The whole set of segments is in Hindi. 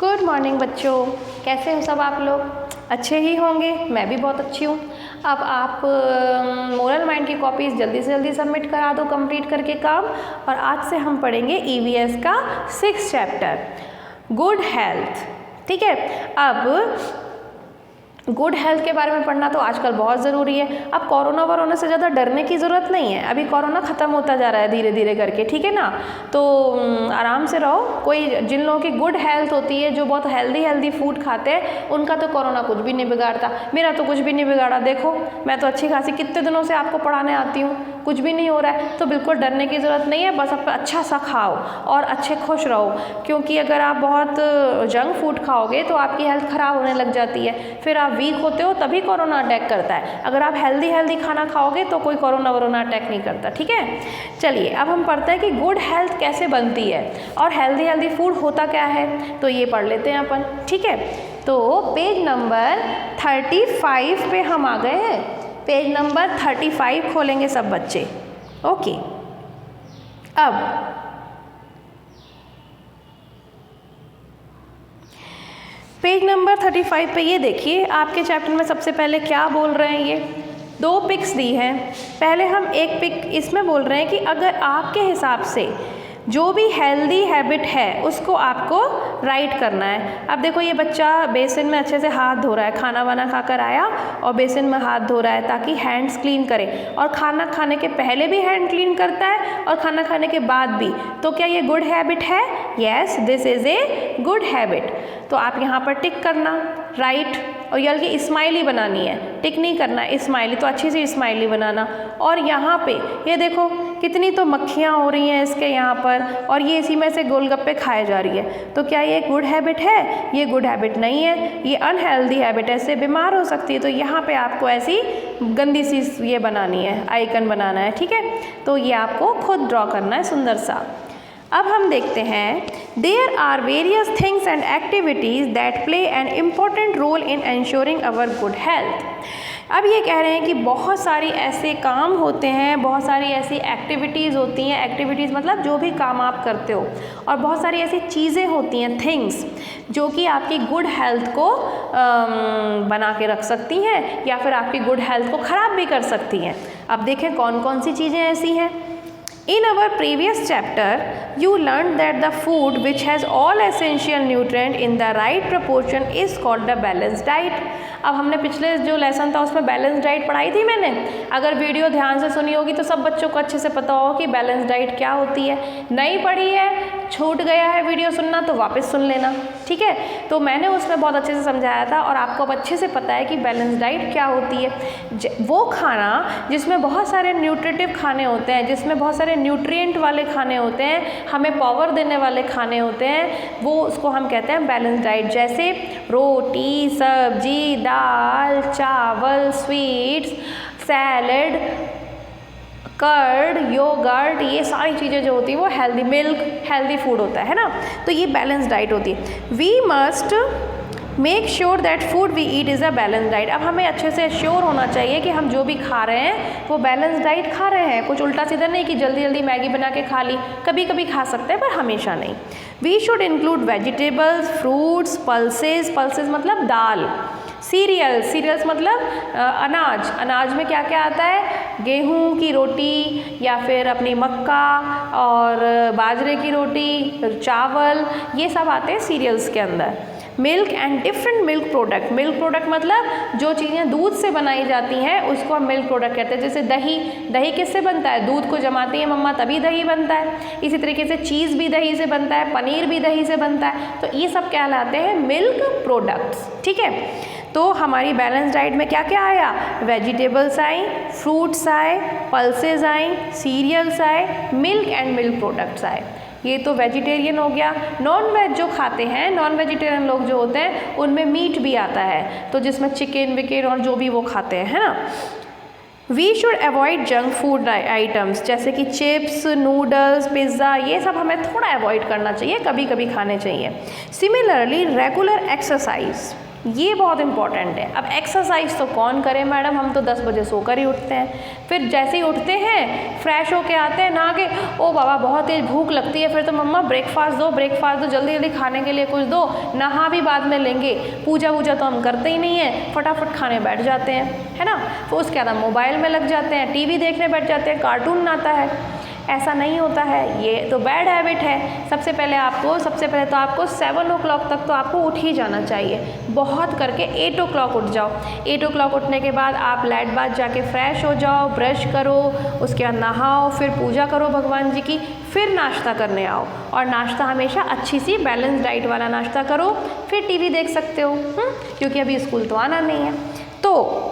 गुड मॉर्निंग बच्चों, कैसे हो सब आप लोग? अच्छे ही होंगे, मैं भी बहुत अच्छी हूँ। अब आप मोरल माइंड की कॉपीज़ जल्दी से जल्दी सबमिट करा दो कंप्लीट करके काम। और आज से हम पढ़ेंगे ईवीएस का 6th चैप्टर गुड हेल्थ। ठीक है, अब गुड हेल्थ के बारे में पढ़ना तो आजकल बहुत ज़रूरी है। अब कोरोना वोरोना से ज़्यादा डरने की ज़रूरत नहीं है, अभी कोरोना ख़त्म होता जा रहा है धीरे धीरे करके, ठीक है ना। तो आराम से रहो। कोई जिन लोगों की गुड हेल्थ होती है, जो बहुत हेल्दी फूड खाते हैं, उनका तो कोरोना कुछ भी नहीं बिगाड़ता। मेरा तो कुछ भी नहीं बिगाड़ा, देखो मैं तो अच्छी खासी कितने दिनों से आपको पढ़ाने आती हूँ, कुछ भी नहीं हो रहा है। तो बिल्कुल डरने की ज़रूरत नहीं है, बस आप अच्छा सा खाओ और अच्छे खुश रहो, क्योंकि अगर आप बहुत जंक फूड खाओगे तो आपकी हेल्थ ख़राब होने लग जाती है, फिर आप वीक होते हो तभी कोरोना अटैक करता है। अगर आप हेल्दी खाना खाओगे तो कोई कोरोना वोरोना अटैक नहीं करता, ठीक है। चलिए अब हम पढ़ते हैं कि गुड हेल्थ कैसे बनती है और हेल्दी फूड होता क्या है, तो ये पढ़ लेते हैं अपन, ठीक है। तो पेज नंबर 35 पे हम आ गए हैं। पेज नंबर 35 खोलेंगे सब बच्चे, ओके। अब पेज नंबर 35 पे ये देखिए, आपके चैप्टर में सबसे पहले क्या बोल रहे हैं, ये 2 पिक्स दी हैं। पहले हम एक पिक इसमें बोल रहे हैं कि अगर आपके हिसाब से जो भी हेल्दी हैबिट है उसको आपको राइट करना है। अब देखो ये बच्चा बेसिन में अच्छे से हाथ धो रहा है, खाना वाना खाकर आया और बेसिन में हाथ धो रहा है ताकि हैंड्स क्लीन करे, और खाना खाने के पहले भी हैंड क्लीन करता है और खाना खाने के बाद भी। तो क्या ये गुड हैबिट है? Yes, this is a good habit. तो आप यहाँ पर टिक करना, राइट। और ये हल्की स्माइली बनानी है, टिक नहीं करना, स्माइली, तो अच्छी सी स्माइली बनाना। और यहाँ पे ये देखो कितनी तो मक्खियाँ हो रही हैं इसके यहाँ पर, और ये इसी में से गोलगप्पे खाए जा रही है। तो क्या ये गुड हैबिट है? ये गुड हैबिट नहीं है, ये अनहेल्दी हैबिट है, इससे बीमार हो सकती है। तो यहाँ पे आपको ऐसी गंदी सी ये बनानी है, आइकन बनाना है, ठीक है। तो ये आपको खुद ड्रॉ करना है सुंदर सा। अब हम देखते हैं, there are various things and activities that play an important role in ensuring our good health. अब ये कह रहे हैं कि बहुत सारी ऐसे काम होते हैं, बहुत सारी ऐसी एक्टिविटीज़ होती हैं, एक्टिविटीज़ मतलब जो भी काम आप करते हो, और बहुत सारी ऐसी चीज़ें होती हैं, थिंग्स, जो कि आपकी गुड हेल्थ को बना के रख सकती हैं या फिर आपकी गुड हेल्थ को ख़राब भी कर सकती हैं। अब देखें कौन कौन सी चीज़ें ऐसी हैं। In our previous chapter, you learned that the food which has all essential nutrient in the right proportion is called the balanced diet. अब हमने पिछले जो लेसन था उसमें बैलेंस डाइट पढ़ाई थी मैंने। अगर वीडियो ध्यान से सुनी होगी तो सब बच्चों को अच्छे से पता होगा कि बैलेंस डाइट क्या होती है। नहीं पढ़ी है, छूट गया है वीडियो सुनना, तो वापस सुन लेना, ठीक है। तो मैंने उसमें बहुत अच्छे से समझाया था और आपको अब अच्छे से पता है कि बैलेंस डाइट क्या होती है। वो खाना जिसमें बहुत सारे न्यूट्रिटिव खाने होते हैं, जिसमें बहुत सारे न्यूट्रिएंट वाले खाने होते हैं, हमें पावर देने वाले खाने होते हैं, वो उसको हम कहते हैं बैलेंस डाइट। जैसे रोटी, सब्जी, दाल, चावल, स्वीट्स, सैलड, कर्ड, योगर्ट, ये सारी चीज़ें जो होती हैं वो हेल्दी, मिल्क हेल्दी फूड होता है ना। तो ये बैलेंस डाइट होती है। We must make sure that food we eat is a balance diet. अब हमें अच्छे से श्योर होना चाहिए कि हम जो भी खा रहे हैं वो बैलेंस डाइट खा रहे हैं। कुछ उल्टा सीधा नहीं कि जल्दी जल्दी मैगी बना के खा ली, कभी कभी खा सकते हैं पर हमेशा नहीं। We should include vegetables, fruits, pulses, pulses मतलब दाल, सीरियल्स मतलब अनाज, अनाज में क्या क्या आता है, गेहूं की रोटी या फिर अपनी मक्का और बाजरे की रोटी, चावल, ये सब आते हैं सीरियल्स के अंदर। Milk and different milk product, milk product मतलब जो चीज़ें दूध से बनाई जाती हैं उसको हम मिल्क प्रोडक्ट कहते हैं। जैसे दही, दही किससे बनता है? दूध को जमाती है मम्मा तभी दही बनता है। इसी तरीके से चीज़ भी दही से बनता है, पनीर भी दही से बनता है। तो ये सब कहलाते हैं मिल्क प्रोडक्ट्स, ठीक है। तो हमारी बैलेंस डाइट में क्या क्या आया? वेजिटेबल्स आई, फ्रूट्स आए, पल्सेस आई, सीरियल्स आए, मिल्क एंड मिल्क प्रोडक्ट्स आए। ये तो वेजिटेरियन हो गया। नॉन वेज जो खाते हैं, नॉन वेजिटेरियन लोग जो होते हैं उनमें मीट भी आता है, तो जिसमें चिकन विकेन और जो भी वो खाते हैं, है ना। We should avoid junk food items, जैसे कि चिप्स, नूडल्स, पिज़्ज़ा, ये सब हमें थोड़ा अवॉइड करना चाहिए, कभी कभी खाने चाहिए। सिमिलरली रेगुलर एक्सरसाइज, ये बहुत इंपॉर्टेंट है। अब एक्सरसाइज तो कौन करे मैडम, हम तो 10 बजे सोकर ही उठते हैं, फिर जैसे ही उठते हैं फ्रेश होके आते हैं, नहा के ओ बाबा बहुत तेज भूख लगती है, फिर तो मम्मा ब्रेकफास्ट दो, जल्दी जल्दी खाने के लिए कुछ दो, नहा भी बाद में लेंगे, पूजा वूजा तो हम करते ही नहीं है, फटाफट खाने बैठ जाते हैं, है ना। तो उसके बाद हम मोबाइल में लग जाते हैं, टीवी देखने बैठ जाते हैं, कार्टून आता है। ऐसा नहीं होता है, ये तो बैड हैबिट है। सबसे पहले तो आपको 7 o'clock तक तो आपको उठ ही जाना चाहिए, बहुत करके 8 o'clock उठ जाओ। 8 o'clock उठने के बाद आप लाइट बाथ जाके फ्रेश हो जाओ, ब्रश करो, उसके बाद नहाओ, फिर पूजा करो भगवान जी की, फिर नाश्ता करने आओ। और नाश्ता हमेशा अच्छी सी बैलेंस डाइट वाला नाश्ता करो, फिर टीवी देख सकते हो, क्योंकि अभी स्कूल तो आना नहीं है। तो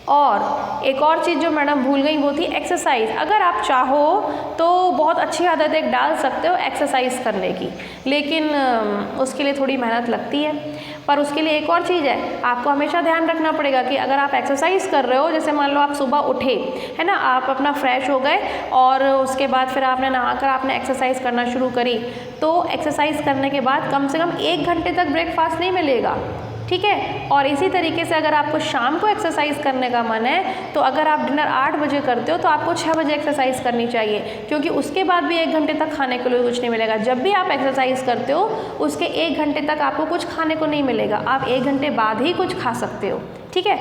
और एक और चीज़ जो मैडम भूल गई वो थी एक्सरसाइज। अगर आप चाहो तो बहुत अच्छी आदत एक डाल सकते हो एक्सरसाइज करने की, लेकिन उसके लिए थोड़ी मेहनत लगती है। पर उसके लिए एक और चीज़ है, आपको हमेशा ध्यान रखना पड़ेगा कि अगर आप एक्सरसाइज कर रहे हो, जैसे मान लो आप सुबह उठे, है ना, आप अपना फ्रेश हो गए और उसके बाद फिर आपने नहाकर आपने एक्सरसाइज करना शुरू करी, तो एक्सरसाइज करने के बाद कम से कम 1 घंटे तक ब्रेकफास्ट नहीं मिलेगा, ठीक है। और इसी तरीके से अगर आपको शाम को एक्सरसाइज करने का मन है, तो अगर आप डिनर 8 बजे करते हो तो आपको 6 बजे एक्सरसाइज करनी चाहिए, क्योंकि उसके बाद भी 1 घंटे तक खाने के लिए कुछ नहीं मिलेगा। जब भी आप एक्सरसाइज करते हो उसके 1 घंटे तक आपको कुछ खाने को नहीं मिलेगा, आप 1 घंटे बाद ही कुछ खा सकते हो, ठीक है।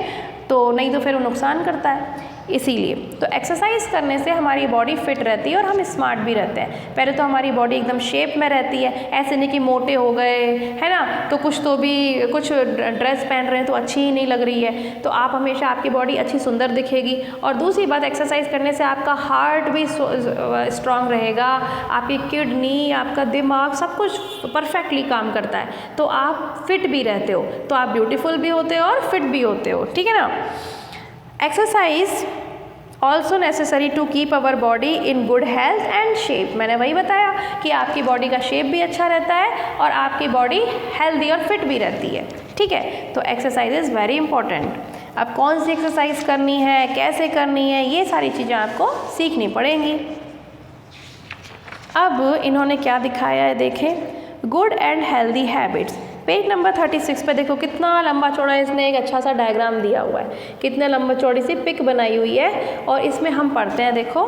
तो नहीं तो फिर वो नुकसान करता है। इसीलिए तो एक्सरसाइज करने से हमारी बॉडी फिट रहती है और हम स्मार्ट भी रहते हैं। पहले तो हमारी बॉडी एकदम शेप में रहती है, ऐसे नहीं कि मोटे हो गए, है ना, तो कुछ ड्रेस पहन रहे हैं तो अच्छी ही नहीं लग रही है। तो आप हमेशा आपकी बॉडी अच्छी सुंदर दिखेगी। और दूसरी बात, एक्सरसाइज करने से आपका हार्ट भी स्ट्रांग रहेगा, आपकी किडनी, आपका दिमाग, सब कुछ परफेक्टली काम करता है, तो आप फिट भी रहते हो, तो आप ब्यूटीफुल भी होते हो और फिट भी होते हो, ठीक है ना। Exercise also necessary to keep our body in good health and shape. मैंने वही बताया कि आपकी बॉडी का शेप भी अच्छा रहता है और आपकी बॉडी हेल्दी और फिट भी रहती है, ठीक है। तो एक्सरसाइज इज़ वेरी इंपॉर्टेंट। अब कौन सी एक्सरसाइज करनी है, कैसे करनी है, ये सारी चीज़ें आपको सीखनी पड़ेंगी। अब इन्होंने क्या दिखाया है, देखें, good and healthy habits. Page number 36 पे देखो कितना लंबा चौड़ा इसने एक अच्छा सा डायग्राम दिया हुआ है, कितने लंबा चौड़ी सी पिक बनाई हुई है, और इसमें हम पढ़ते हैं। देखो,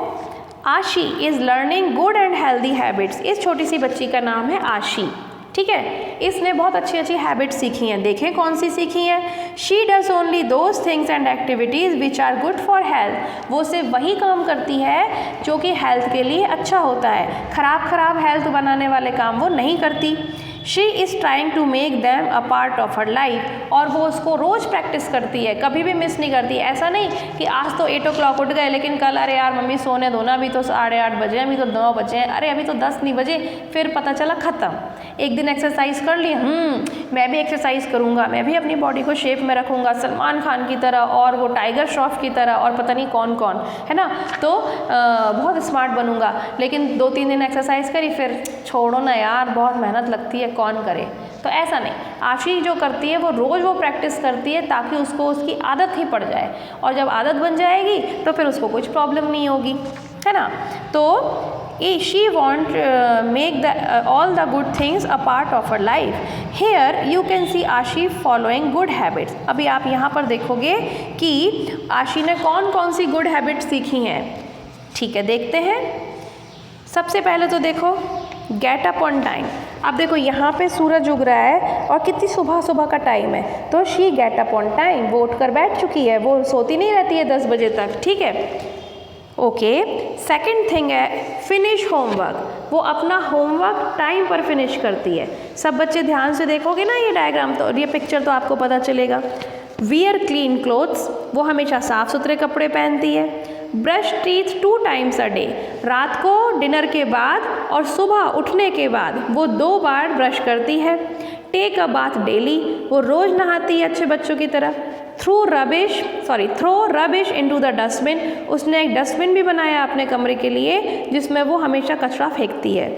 आशी is learning good and healthy habits. इस छोटी सी बच्ची का नाम है आशी, ठीक है। इसने बहुत अच्छी अच्छी हैबिट्स सीखी हैं। देखें कौन सी सीखी हैं। She does only those things and activities which are good for health. वो सिर्फ वही काम करती है जो कि हेल्थ के लिए अच्छा होता है, खराब हेल्थ बनाने वाले काम वो नहीं करती। She is trying to make them a part of her life. और वो उसको रोज़ प्रैक्टिस करती है, कभी भी मिस नहीं करती। ऐसा नहीं कि आज तो 8 o'clock उठ गए, लेकिन कल अरे यार मम्मी सोने दो ना, अभी तो 8:30 बजे, अभी तो 9 बजे, अरे अभी तो 10 नहीं बजे, फिर पता चला ख़त्म। एक दिन एक्सरसाइज कर ली, मैं भी एक्सरसाइज करूँगा, मैं भी अपनी बॉडी को शेप में रखूँगा, सलमान खान की तरह और वो टाइगर श्रॉफ की तरह और पता नहीं कौन कौन, है ना, तो बहुत स्मार्ट बनूँगा। लेकिन 2-3 दिन एक्सरसाइज करी, फिर छोड़ो ना यार, बहुत मेहनत लगती है, कौन करे। तो ऐसा नहीं, आशी जो करती है वो रोज़ वो प्रैक्टिस करती है ताकि उसको उसकी आदत ही पड़ जाए, और जब आदत बन जाएगी तो फिर उसको कुछ प्रॉब्लम नहीं होगी, है ना। तो she want make all the good things a part of her life. Here you can see आशी following good habits. अभी आप यहाँ पर देखोगे कि आशी ने कौन कौन सी गुड हैबिट्स सीखी हैं, ठीक है, देखते हैं। सबसे पहले तो देखो, गेट अप ऑन टाइम। अब देखो यहाँ पे सूरज उग रहा है और कितनी सुबह का टाइम है, तो she get up on time, वो उठ कर बैठ चुकी है, वो सोती नहीं रहती है 10 बजे तक, ठीक है। ओके, सेकंड थिंग है फिनिश होमवर्क। वो अपना होमवर्क टाइम पर फिनिश करती है। सब बच्चे ध्यान से देखोगे ना ये डायग्राम, तो ये पिक्चर तो आपको पता चलेगा। वियर क्लीन क्लोथ्स, वो हमेशा साफ़ सुथरे कपड़े पहनती है। Brush teeth 2 times a day, रात को डिनर के बाद और सुबह उठने के बाद वो 2 बार ब्रश करती है। टेक अ बाथ डेली, वो रोज़ नहाती है अच्छे बच्चों की तरह। Throw rubbish into the dustbin, उसने एक डस्टबिन भी बनाया अपने कमरे के लिए जिसमें वो हमेशा कचरा फेंकती है।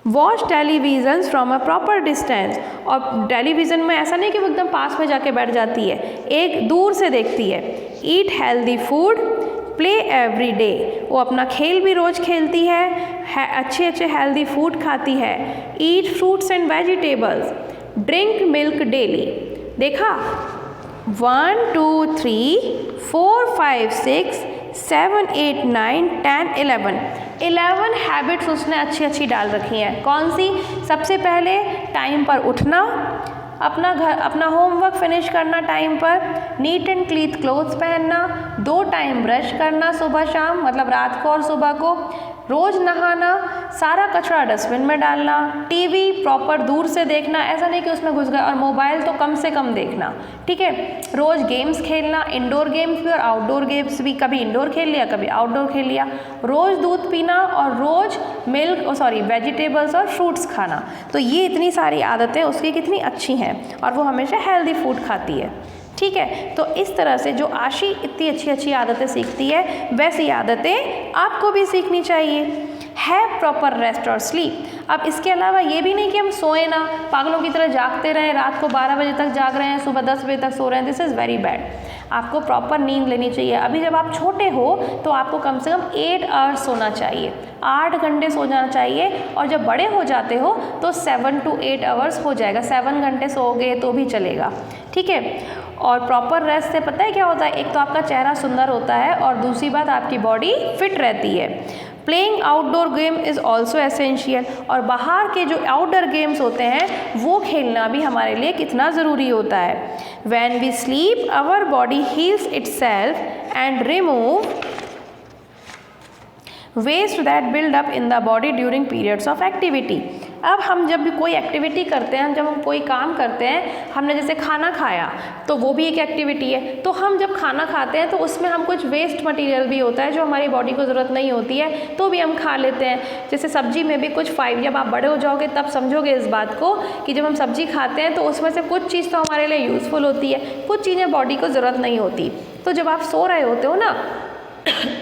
Watch television from a proper distance, और टेलीविज़न में ऐसा नहीं कि वो एकदम पास में जाके बैठ जाती है, एक दूर से देखती है। Eat healthy food, play every day, वो अपना खेल भी रोज़ खेलती है, अच्छे हेल्दी फूड खाती है। ईट fruits and vegetables, drink milk daily, देखा 1 2 3 4 5 6 7 8 9 10 11 हैबिट्स उसने अच्छी अच्छी डाल रखी हैं। कौन सी? सबसे पहले टाइम पर उठना, अपना होमवर्क फिनिश करना टाइम पर, नीट एंड क्लीन क्लोथ्स पहनना, 2 टाइम ब्रश करना सुबह शाम, मतलब रात को और सुबह को, रोज़ नहाना, सारा कचरा डस्टबिन में डालना, टीवी प्रॉपर दूर से देखना, ऐसा नहीं कि उसमें घुस गए, और मोबाइल तो कम से कम देखना, ठीक है। रोज़ गेम्स खेलना, इंडोर गेम्स भी और आउटडोर गेम्स भी, कभी इंडोर खेल लिया कभी आउटडोर खेल लिया, रोज़ दूध पीना और रोज़ वेजिटेबल्स और फ्रूट्स खाना। तो ये इतनी सारी आदतें उसकी कितनी अच्छी हैं और वो हमेशा हेल्दी फूड खाती है, ठीक है। तो इस तरह से जो आशी इतनी अच्छी अच्छी आदतें सीखती है, वैसी आदतें आपको भी सीखनी चाहिए। हैव प्रॉपर रेस्ट और स्लीप। अब इसके अलावा ये भी नहीं कि हम सोए ना, पागलों की तरह जागते रहें, रात को 12 बजे तक जाग रहे हैं, सुबह 10 बजे तक सो रहे हैं, दिस इज़ वेरी बैड। आपको प्रॉपर नींद लेनी चाहिए। अभी जब आप छोटे हो तो आपको कम से कम 8 आवर्स सोना चाहिए, 8 घंटे सो जाना चाहिए, और जब बड़े हो जाते हो तो 7 to 8 आवर्स हो जाएगा, 7 घंटे सोओगे तो भी चलेगा, ठीक है। और प्रॉपर रेस्ट से पता है क्या होता है? एक तो आपका चेहरा सुंदर होता है और दूसरी बात आपकी बॉडी फिट रहती है। Playing outdoor game is also essential. और बाहर के जो आउटडोर गेम्स होते हैं वो खेलना भी हमारे लिए कितना ज़रूरी होता है। When we sleep our body heals itself and remove waste that build up in the body during periods of activity. अब हम जब भी कोई एक्टिविटी करते हैं, जब हम कोई काम करते हैं, हमने जैसे खाना खाया तो वो भी एक एक्टिविटी है, तो हम जब खाना खाते हैं तो उसमें हम कुछ वेस्ट मटेरियल भी होता है जो हमारी बॉडी को ज़रूरत नहीं होती है तो भी हम खा लेते हैं। जैसे सब्जी में भी कुछ जब आप बड़े हो जाओगे तब समझोगे इस बात को कि जब हम सब्जी खाते हैं तो उसमें से कुछ चीज़ तो हमारे लिए यूज़फुल होती है, कुछ चीज़ें बॉडी को ज़रूरत नहीं होती। तो जब आप सो रहे होते हो ना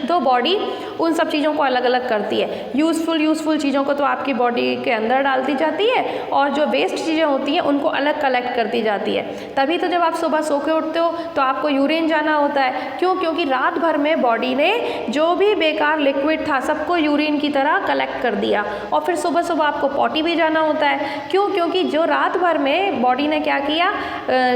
तो बॉडी उन सब चीज़ों को अलग अलग करती है। यूज़फुल चीज़ों को तो आपकी बॉडी के अंदर डालती जाती है और जो वेस्ट चीज़ें होती हैं उनको अलग कलेक्ट करती जाती है। तभी तो जब आप सुबह सो के उठते हो तो आपको यूरिन जाना होता है। क्यों? क्योंकि रात भर में बॉडी ने जो भी बेकार लिक्विड था सबको यूरिन की तरह कलेक्ट कर दिया और फिर सुबह सुबह आपको पॉटी भी जाना होता है। क्यों? क्योंकि जो रात भर में बॉडी ने क्या किया,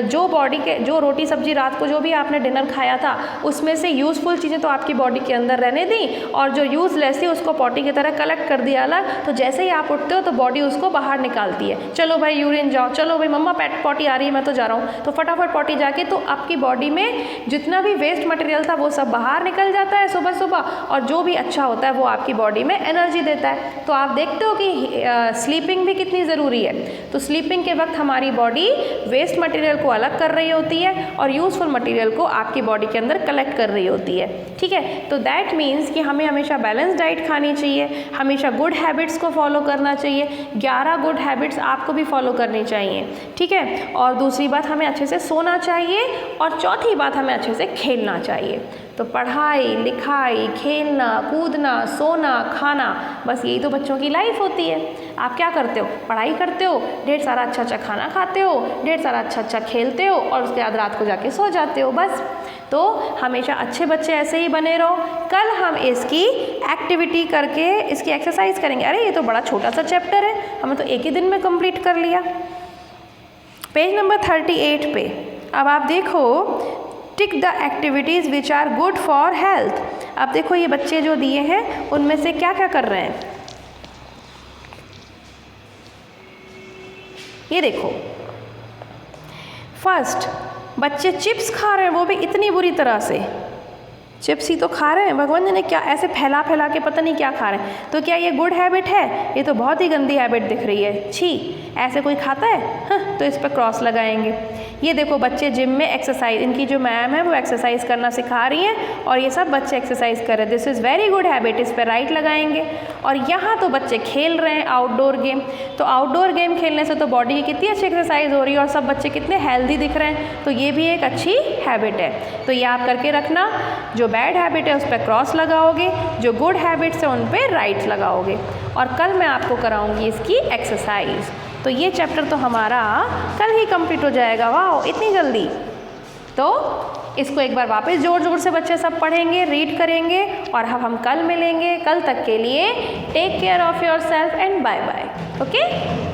जो रोटी सब्जी रात को जो भी आपने डिनर खाया था उसमें से यूज़फुल चीज़ें तो आपकी बॉडी के अंदर रहने दी और जो यूज़लेस थी उसको पॉटी की तरह कलेक्ट कर दिया अलग। तो जैसे ही आप उठते हो तो बॉडी उसको बाहर निकालती है, चलो भाई यूरिन जाओ, चलो भाई मम्मा पॉटी आ रही है मैं तो जा रहा हूँ, तो फटाफट पॉटी जाके तो आपकी बॉडी में जितना भी वेस्ट मटेरियल था वो सब बाहर निकल जाता है सुबह सुबह और जो भी अच्छा होता है वो आपकी बॉडी में एनर्जी देता है। तो आप देखते हो कि स्लीपिंग भी कितनी ज़रूरी है। तो स्लीपिंग के वक्त हमारी बॉडी वेस्ट मटेरियल को अलग कर रही होती है और यूज़फुल मटेरियल को आपकी बॉडी के अंदर कलेक्ट कर रही होती है, ठीक है। तो दैट मीन्स कि हमें हमेशा बैलेंस डाइट खानी चाहिए, हमेशा गुड हैबिट्स को फॉलो करना चाहिए। 11 गुड हैबिट्स आपको भी फॉलो करनी चाहिए, ठीक है। और दूसरी बात, हमें अच्छे से सोना चाहिए और चौथी बात, हमें अच्छे से खेलना चाहिए। तो पढ़ाई लिखाई, खेलना कूदना, सोना खाना, बस यही तो बच्चों की लाइफ होती है। आप क्या करते हो? पढ़ाई करते हो, ढेर सारा अच्छा अच्छा खाना खाते हो, ढेर सारा अच्छा अच्छा खेलते हो और उसके बाद रात को जाके सो जाते हो, बस। तो हमेशा अच्छे बच्चे ऐसे ही बने रहो। कल हम इसकी एक्टिविटी करके इसकी एक्सरसाइज करेंगे। अरे ये तो बड़ा छोटा सा चैप्टर है, हमें तो एक ही दिन में कंप्लीट कर लिया। पेज नंबर 38 पे अब आप देखो, tick the activities which are good for health. अब देखो ये बच्चे जो दिए हैं उनमें से क्या क्या कर रहे हैं, ये देखो। फर्स्ट, बच्चे चिप्स खा रहे हैं, वो भी इतनी बुरी तरह से। चिप्स ही तो खा रहे हैं, भगवान जाने क्या ऐसे फैला फैला के पता नहीं क्या खा रहे हैं। तो क्या ये गुड हैबिट है? ये तो बहुत ही गंदी हैबिट दिख रही है। छी, ऐसे कोई खाता है? हाँ, तो इस पर क्रॉस लगाएंगे। ये देखो बच्चे जिम में एक्सरसाइज, इनकी जो मैम है वो एक्सरसाइज करना सिखा रही हैं और ये सब बच्चे एक्सरसाइज कर रहे हैं। This is very good habit, इस पर राइट लगाएंगे। और यहाँ तो बच्चे खेल रहे हैं आउटडोर गेम। तो आउटडोर गेम खेलने से तो बॉडी की कितनी अच्छी एक्सरसाइज हो रही है और सब बच्चे कितने हेल्दी दिख रहे हैं। तो ये भी एक अच्छी हैबिट है। तो ये आप करके रखना। जो बैड हैबिट है उस पर क्रॉस लगाओगे, जो गुड हैबिट्स है उन पर राइट लगाओगे। और कल मैं आपको कराऊंगी इसकी एक्सरसाइज। तो ये चैप्टर तो हमारा कल ही कंप्लीट हो जाएगा। वाह, इतनी जल्दी। तो इसको एक बार वापस जोर जोर से बच्चे सब पढ़ेंगे, रीड करेंगे और हम कल मिलेंगे। कल तक के लिए take care of yourself and bye bye. Okay.